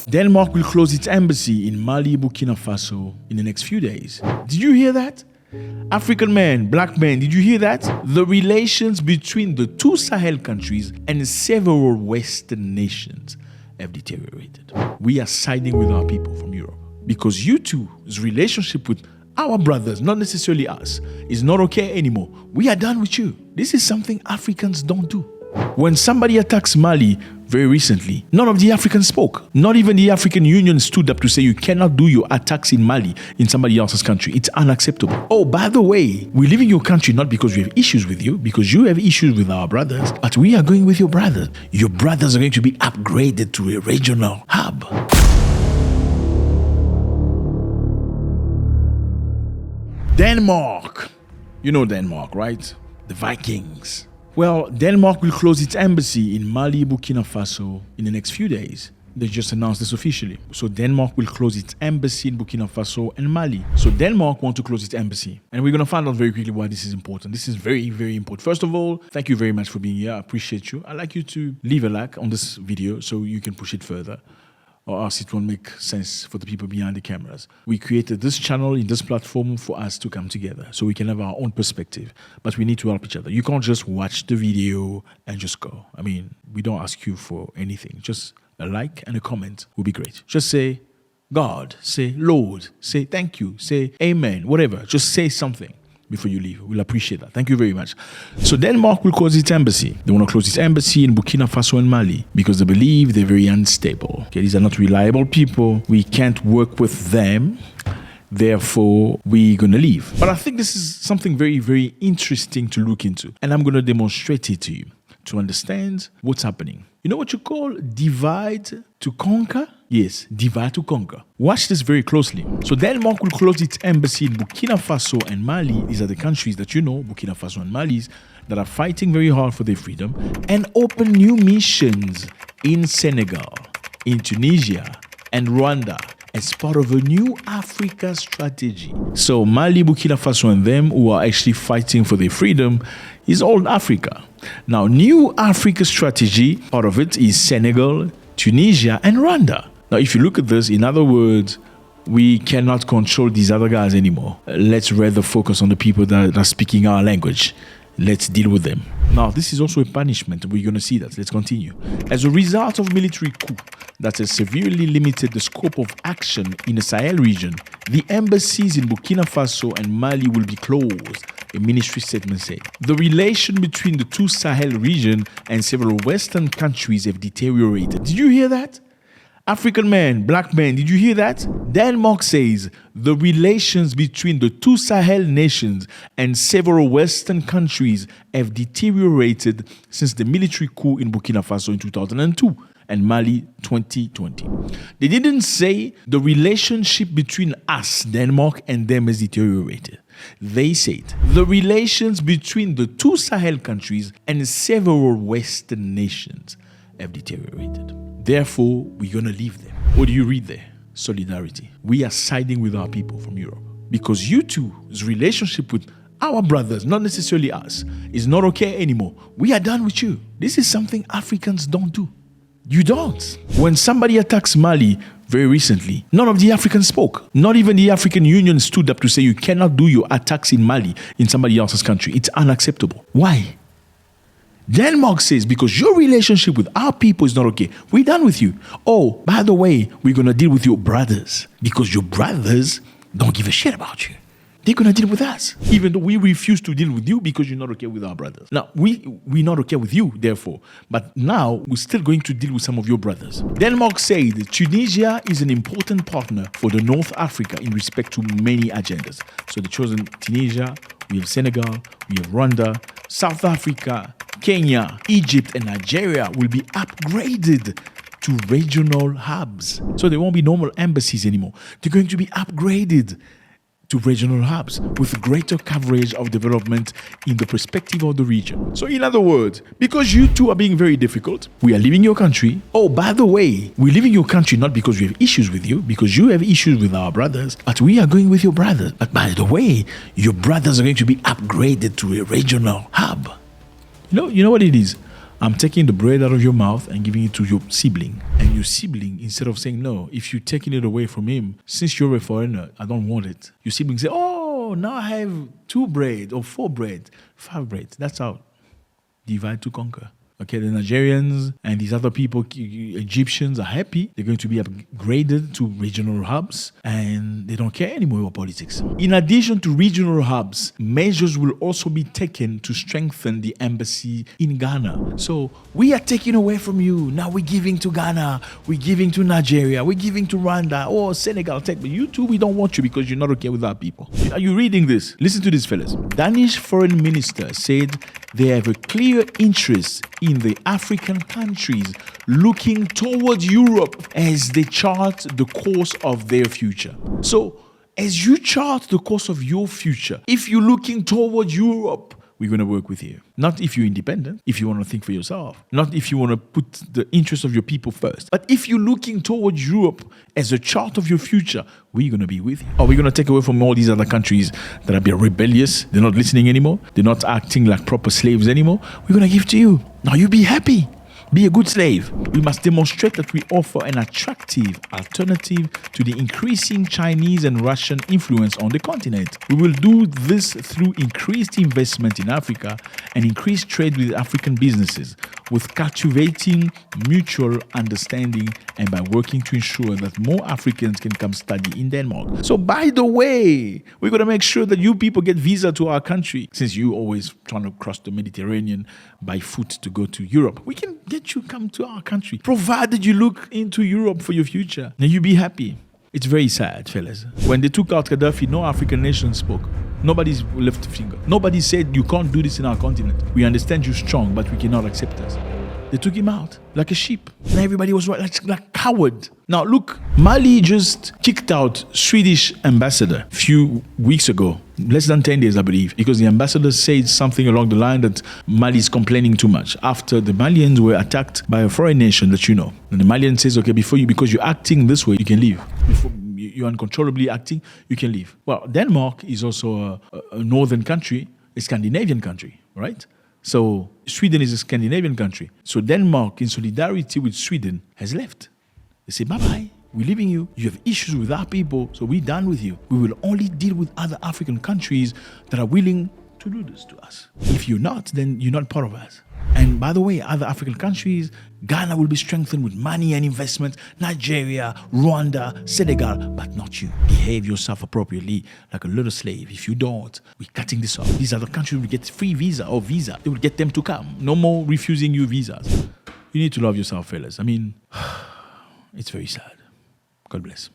Denmark will close its embassy in Mali, Burkina Faso in the next few days. Did you hear that? African men, black men, did you hear that? The relations between the two Sahel countries and several Western nations have deteriorated. We are siding with our people from Europe because you two's relationship with our brothers, not necessarily us, is not okay anymore. We are done with you. This is something Africans don't do. When somebody attacks Mali very recently, none of the Africans spoke. Not even the African Union stood up to say you cannot do your attacks in Mali in somebody else's country. It's unacceptable. Oh, by the way, we live in your country not because we have issues with you, because you have issues with our brothers, but we are going with your brothers. Your brothers are going to be upgraded to a regional hub. Denmark. You know Denmark, right? The Vikings. Well, Denmark will close its embassy in Mali, Burkina Faso in the next few days. They just announced this officially. So Denmark will close its embassy in Burkina Faso and Mali. So Denmark wants to close its embassy. And we're going to find out very quickly why this is important. This is very, very important. First of all, thank you very much for being here. I appreciate you. I'd like you to leave a like on this video so you can push it further, or else it won't make sense for the people behind the cameras. We created this channel in this platform for us to come together so we can have our own perspective, but we need to help each other. You can't just watch the video and just go. I mean, we don't ask you for anything. Just a like and a comment would be great. Just say God, say Lord, say thank you, say amen, whatever. Just say something before you leave. We'll appreciate that. Thank you very much. So Denmark will close its embassy. They want to close its embassy in Burkina Faso and Mali because they believe they're very unstable. Okay, these are not reliable people. We can't work with them. Therefore, we're going to leave. But I think this is something very, very interesting to look into. And I'm going to demonstrate it to you to understand what's happening. You know what you call divide to conquer? Yes, divide to conquer. Watch this very closely. So Denmark will close its embassy in Burkina Faso and Mali. These are the countries that you know, Burkina Faso and Mali, that are fighting very hard for their freedom, and open new missions in Senegal, in Tunisia, and Rwanda as part of a new Africa strategy. So Mali, Burkina Faso, and them who are actually fighting for their freedom is all Africa. Now, new Africa strategy, part of it is Senegal, Tunisia, and Rwanda. Now, if you look at this, in other words, we cannot control these other guys anymore. Let's rather focus on the people that are speaking our language. Let's deal with them. Now, this is also a punishment. We're going to see that. Let's continue. As a result of military coup that has severely limited the scope of action in the Sahel region, the embassies in Burkina Faso and Mali will be closed, a ministry statement said. The relation between the two Sahel region and several Western countries have deteriorated. Did you hear that? African men, black men, did you hear that? Denmark says the relations between the two Sahel nations and several Western countries have deteriorated since the military coup in Burkina Faso in 2002 and Mali 2020. They didn't say the relationship between us, Denmark, and them has deteriorated. They said the relations between the two Sahel countries and several Western nations have deteriorated. Therefore, we're going to leave them. What do you read there? Solidarity. We are siding with our people from Europe because you two's relationship with our brothers, not necessarily us, is not okay anymore. We are done with you. This is something Africans don't do. You don't. When somebody attacks Mali very recently, none of the Africans spoke. Not even the African Union stood up to say you cannot do your attacks in Mali in somebody else's country. It's unacceptable. Why? Denmark says because your relationship with our people is not okay, we're done with you. Oh, by the way, we're going to deal with your brothers because your brothers don't give a shit about you. They're going to deal with us, even though we refuse to deal with you because you're not okay with our brothers. Now, we're not okay with you, therefore, but now we're still going to deal with some of your brothers. Denmark said Tunisia is an important partner for the North Africa in respect to many agendas. So they chosen Tunisia, we have Senegal, we have Rwanda, South Africa, Kenya, Egypt, and Nigeria will be upgraded to regional hubs. So there won't be normal embassies anymore. They're going to be upgraded to regional hubs with greater coverage of development in the perspective of the region. So in other words, because you two are being very difficult, we are leaving your country. Oh, by the way, we're leaving your country not because we have issues with you, because you have issues with our brothers, but we are going with your brothers. But by the way, your brothers are going to be upgraded to a regional hub. You know what it is? I'm taking the bread out of your mouth and giving it to your sibling. And your sibling, instead of saying no, if you're taking it away from him, since you're a foreigner, I don't want it. Your sibling say, oh, now I have 2 bread or 4 bread, 5 bread. That's how. Divide to conquer. Okay, the Nigerians and these other people, Egyptians, are happy. They're going to be upgraded to regional hubs and they don't care anymore about politics. In addition to regional hubs, measures will also be taken to strengthen the embassy in Ghana. So we are taking away from you. Now we're giving to Ghana, we're giving to Nigeria, we're giving to Rwanda, or Senegal. But you too, we don't want you because you're not okay with our people. Are you reading this? Listen to this, fellas. Danish foreign minister said they have a clear interest in the African countries looking towards Europe as they chart the course of their future. So, as you chart the course of your future, if you're looking towards Europe, we're going to work with you. Not if you're independent, if you want to think for yourself. Not if you want to put the interests of your people first. But if you're looking towards Europe as a chart of your future, we're going to be with you. Are we going to take away from all these other countries that are being rebellious? They're not listening anymore. They're not acting like proper slaves anymore. We're going to give to you. Now you be happy. Be a good slave. We must demonstrate that we offer an attractive alternative to the increasing Chinese and Russian influence on the continent. We will do this through increased investment in Africa and increased trade with African businesses, with cultivating mutual understanding and by working to ensure that more Africans can come study in Denmark. So by the way, we're going to make sure that you people get visa to our country. Since you always trying to cross the Mediterranean by foot to go to Europe, we can get you come to our country, provided you look into Europe for your future. Now you be happy. It's very sad, fellas. When they took out Gaddafi, no African nation spoke. Nobody's left a finger. Nobody said, you can't do this in our continent. We understand you're strong, but we cannot accept us. They took him out like a sheep. And everybody was like coward. Now look, Mali just kicked out Swedish ambassador a few weeks ago. Less than 10 days, I believe, because the ambassador said something along the line that Mali is complaining too much after the Malians were attacked by a foreign nation that you know. And the Malian says, okay, because you're acting this way, you can leave. Before you're uncontrollably acting, you can leave. Well, Denmark is also a northern country, a Scandinavian country, right? So Sweden is a Scandinavian country. So Denmark, in solidarity with Sweden, has left. They say, bye-bye. We're leaving you. You have issues with our people, so we're done with you. We will only deal with other African countries that are willing to do this to us. If you're not, then you're not part of us. And by the way, other African countries, Ghana will be strengthened with money and investment, Nigeria, Rwanda, Senegal, but not you. Behave yourself appropriately like a little slave. If you don't, we're cutting this off. These other countries will get free visa or visa. They will get them to come. No more refusing you visas. You need to love yourself, fellas. I mean, it's very sad. God bless.